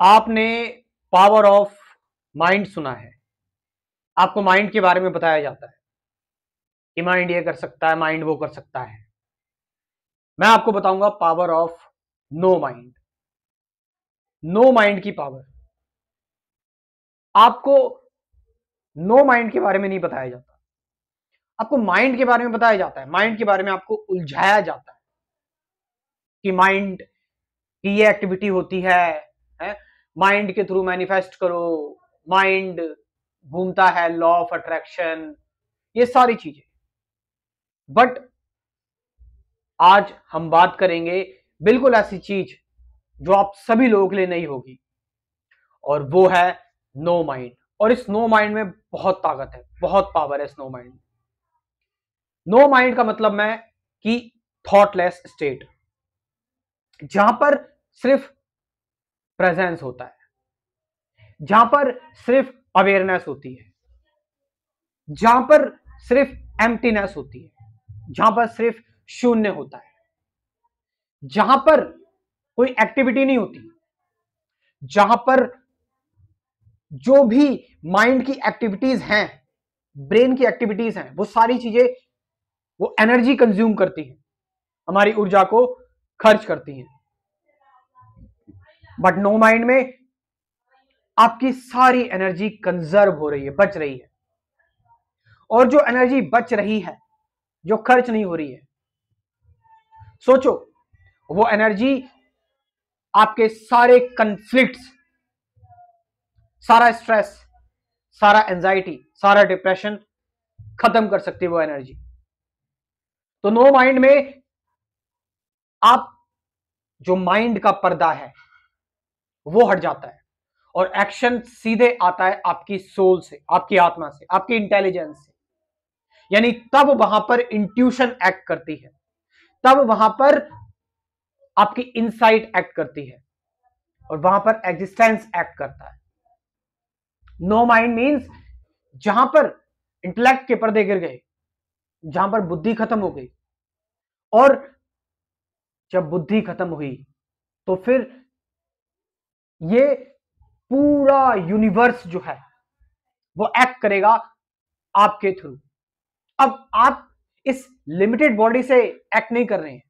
आपने power of mind सुना है। आपको माइंड के बारे में बताया जाता है कि माइंड ये कर सकता है, माइंड वो कर सकता है। मैं आपको बताऊंगा power of no mind. No mind की पावर। आपको नो माइंड के बारे में नहीं बताया जाता, आपको माइंड के बारे में बताया जाता है। माइंड के बारे में आपको उलझाया जाता है कि माइंड की ये एक्टिविटी होती है? माइंड के थ्रू मैनिफेस्ट करो, माइंड घूमता है, लॉ ऑफ अट्रैक्शन, ये सारी चीजें। बट आज हम बात करेंगे बिल्कुल ऐसी चीज जो आप सभी लोगों के लिए नहीं होगी, और वो है नो माइंड। और इस नो माइंड में बहुत ताकत है, बहुत पावर है इस नो माइंड में। नो माइंड का मतलब मैं कि थॉटलेस स्टेट, जहां पर सिर्फ प्रेजेंस होता है, जहां पर सिर्फ अवेयरनेस होती है, जहां पर सिर्फ एम्प्टीनेस होती है, जहां पर सिर्फ शून्य होता है, जहां पर कोई एक्टिविटी नहीं होती, जहां पर जो भी माइंड की एक्टिविटीज हैं, ब्रेन की एक्टिविटीज हैं, वो सारी चीजें वो एनर्जी कंज्यूम करती हैं, हमारी ऊर्जा को खर्च करती हैं। बट नो माइंड में आपकी सारी एनर्जी कंजर्व हो रही है, बच रही है। और जो एनर्जी बच रही है, जो खर्च नहीं हो रही है, सोचो वो एनर्जी आपके सारे कंफ्लिक्ट्स, सारा स्ट्रेस, सारा एंजाइटी, सारा डिप्रेशन खत्म कर सकती है वो एनर्जी। तो नो माइंड में आप जो माइंड का पर्दा है वो हट जाता है, और एक्शन सीधे आता है आपकी सोल से, आपकी आत्मा से, आपकी इंटेलिजेंस से। यानी तब वहां पर इंट्यूशन एक्ट करती है, तब वहां पर आपकी इनसाइट एक्ट करती है, और वहां पर एग्जिस्टेंस एक्ट करता है। नो माइंड मींस जहां पर इंटेलेक्ट के पर्दे गिर गए, जहां पर बुद्धि खत्म हो गई। और जब बुद्धि खत्म हुई तो फिर ये पूरा यूनिवर्स जो है वो एक्ट करेगा आपके थ्रू। अब आप इस लिमिटेड बॉडी से एक्ट नहीं कर रहे हैं,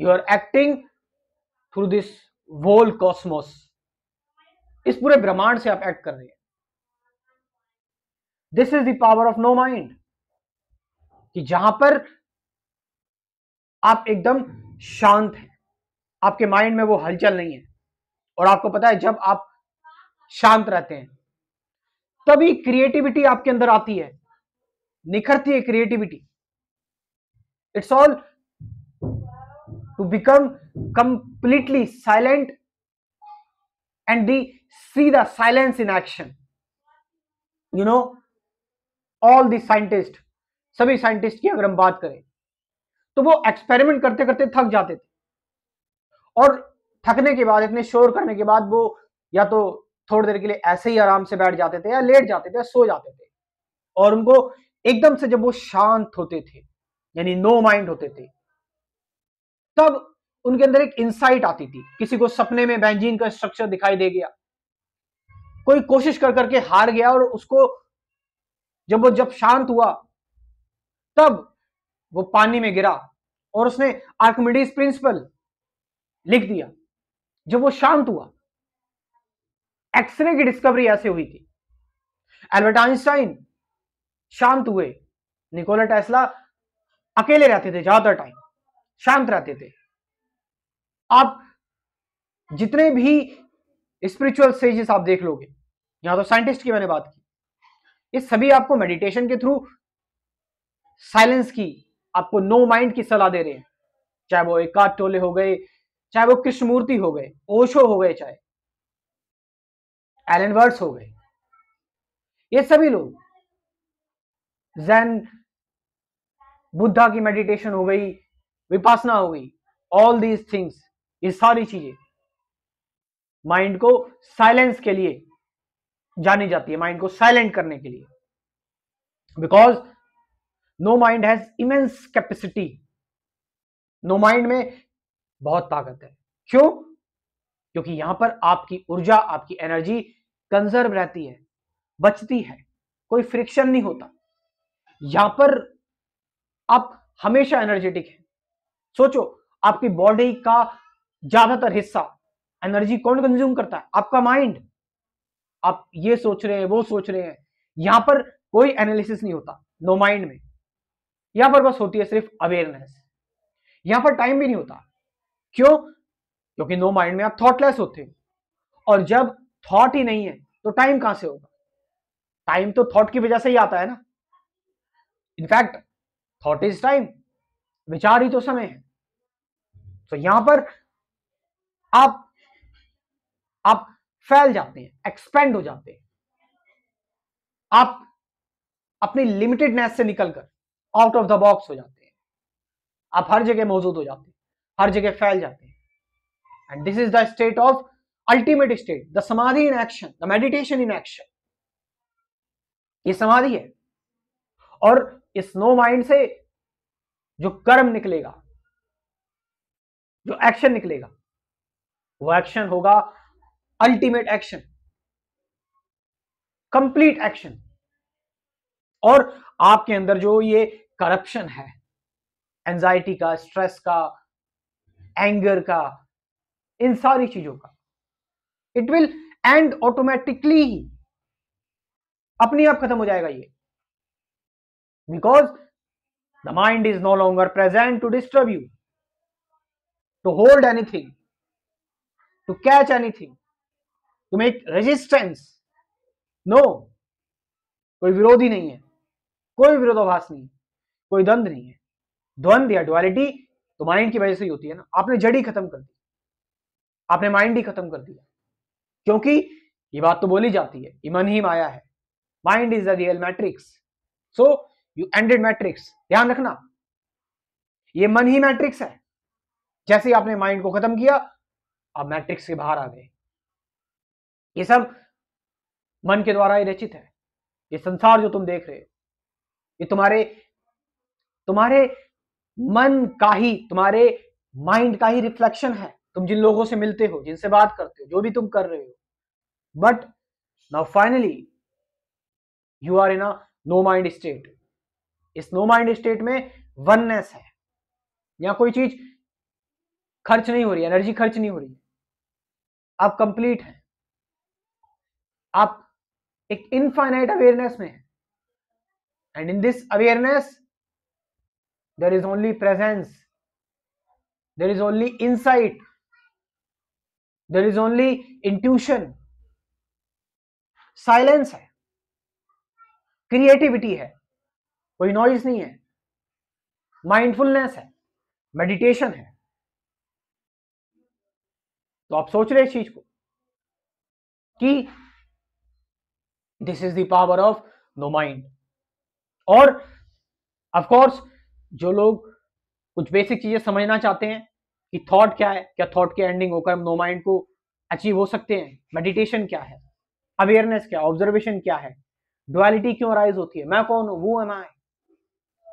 you are acting through this whole cosmos. इस पूरे ब्रह्मांड से आप एक्ट कर रहे हैं। This is the power of no mind, कि जहां पर आप एकदम शांत हैं, आपके माइंड में वो हलचल नहीं है। और आपको पता है जब आप शांत रहते हैं तभी क्रिएटिविटी आपके अंदर आती है, निखरती है creativity. It's all to become completely silent and the see the silence in action. You know, all the scientist, सभी साइंटिस्ट की अगर हम बात करें तो वो एक्सपेरिमेंट करते करते थक जाते थे, और थकने के बाद, इतने शोर करने के बाद, वो या तो थोड़ी देर के लिए ऐसे ही आराम से बैठ जाते थे, या लेट जाते थे, या सो जाते थे। और उनको एकदम से जब वो शांत होते थे, यानी नो माइंड होते थे, तब उनके अंदर एक इंसाइट आती थी। किसी को सपने में बेंजीन का स्ट्रक्चर दिखाई दे गया, कोई कोशिश कर करके हार गया, और उसको जब शांत हुआ तब वो पानी में गिरा और उसने आर्किमिडीज प्रिंसिपल लिख दिया। जब वो शांत हुआ, एक्सरे की डिस्कवरी ऐसे हुई थी। एल्बर्ट आइंस्टाइन शांत हुए, निकोला टेस्ला अकेले रहते थे, ज्यादातर टाइम शांत रहते थे। आप जितने भी स्पिरिचुअल सेजेस आप देख लोगे, यहां तो साइंटिस्ट की मैंने बात की, ये सभी आपको मेडिटेशन के थ्रू साइलेंस की, आपको नो माइंड की सलाह दे रहे हैं। चाहे वो एकार्ट टोले हो गए, चाहे वो कृष्णमूर्ति हो गए, ओशो हो गए, चाहे एलन वर्ड्स हो गए, ये सभी लोग, जैन, बुद्धा की मेडिटेशन हो गई, विपासना हो गई, ऑल दीज थिंग्स, ये सारी चीजें माइंड को साइलेंस के लिए जानी जाती है, माइंड को साइलेंट करने के लिए। Because no mind has immense capacity. No mind में बहुत ताकत है। क्यों? क्योंकि यहां पर आपकी ऊर्जा, आपकी एनर्जी कंजर्व रहती है, बचती है, कोई फ्रिक्शन नहीं होता। यहां पर आप हमेशा एनर्जेटिक हैं। सोचो, आपकी बॉडी का ज्यादातर हिस्सा एनर्जी कौन कंज्यूम करता है? आपका माइंड। आप ये सोच रहे हैं, वो सोच रहे हैं, यहां पर कोई एनालिसिस नहीं होता नो माइंड में। यहां पर बस होती है सिर्फ अवेयरनेस। यहां पर टाइम भी नहीं होता। क्यों? क्योंकि नो माइंड में आप थॉटलेस होते हो, और जब थॉट ही नहीं है तो टाइम कहां से होगा? टाइम तो थॉट की वजह से ही आता है ना। इनफैक्ट थॉट इज टाइम, विचार ही तो समय है। तो यहां पर आप आप फैल जाते हैं, एक्सपेंड हो जाते हैं। आप अपनी लिमिटेडनेस से निकलकर आउट ऑफ द बॉक्स हो जाते हैं। आप हर जगह मौजूद हो जाते हैं, हर जगह फैल जाते हैं। And this is the state of ultimate state, the samadhi in action, the meditation in action. ये समाधि है। और इस नो माइंड से जो कर्म निकलेगा, जो एक्शन निकलेगा, वो एक्शन होगा अल्टीमेट एक्शन, कंप्लीट एक्शन। और आपके अंदर जो ये करप्शन है, एंजाइटी का, स्ट्रेस का, एंगर का, इन सारी चीजों का, इट विल एंड ऑटोमेटिकली, अपने आप खत्म हो जाएगा ये। Because the mind is no longer present to disturb you, to hold anything, to catch anything, to make resistance. No, कोई विरोधी नहीं है, कोई विरोधाभास नहीं है, कोई द्वंद नहीं है। द्वंद या डुअलिटी तो माइंड की वजह से ही होती है ना। आपने जड़ ही खत्म कर दी, आपने माइंड ही खत्म कर दिया। क्योंकि ये बात तो बोली जाती है, मन ही माया है, mind is the real matrix. So you ended matrix. ध्यान रखना, ये मन ही मैट्रिक्स है। जैसे ही आपने माइंड को खत्म किया, आप मैट्रिक्स के बाहर आ गए। ये सब मन के द्वारा ही रचित है। ये संसार जो तुम देख रहे हो, ये तुम्हारे मन का ही, तुम्हारे माइंड का ही रिफ्लेक्शन है। तुम जिन लोगों से मिलते हो, जिनसे बात करते हो, जो भी तुम कर रहे हो, but now finally you are in a no mind state. इस नो माइंड स्टेट में वननेस है। यहां कोई चीज खर्च नहीं हो रही, एनर्जी खर्च नहीं हो रही, आप कंप्लीट हैं। आप एक इनफाइनाइट अवेयरनेस में है। And in this awareness there is only presence, there is only insight, there is only intuition, silence है, क्रिएटिविटी है, कोई नॉइज नहीं है, माइंडफुलनेस है, मेडिटेशन है। तो आप सोच रहे इस चीज को कि this is the power of no mind. और ऑफ कोर्स जो लोग कुछ बेसिक चीजें समझना चाहते हैं कि थॉट क्या है, क्या थॉट के एंडिंग होकर हम नो माइंड को अचीव हो सकते हैं, मेडिटेशन क्या है, अवेयरनेस क्या, ऑब्जर्वेशन क्या है, डुअलिटी क्यों राइज होती है, मैं कौन हूं, वो एम आई,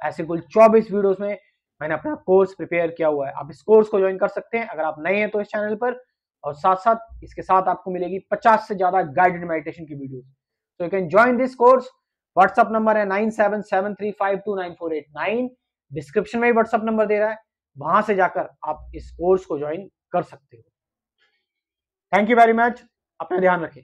ऐसे कुल 24 वीडियोस में मैंने अपना कोर्स प्रिपेयर किया हुआ है। आप इस कोर्स को ज्वाइन कर सकते हैं अगर आप नए हैं तो इस चैनल पर। और साथ साथ इसके साथ आपको मिलेगी 50 से ज्यादा गाइडेड मेडिटेशन की वीडियो। तो you can join this course. WhatsApp number है 9773529489। डिस्क्रिप्शन में भी व्हाट्सअप नंबर दे रहा है, वहां से जाकर आप इस कोर्स को ज्वाइन कर सकते हो। थैंक यू वेरी मच, अपना ध्यान रखें।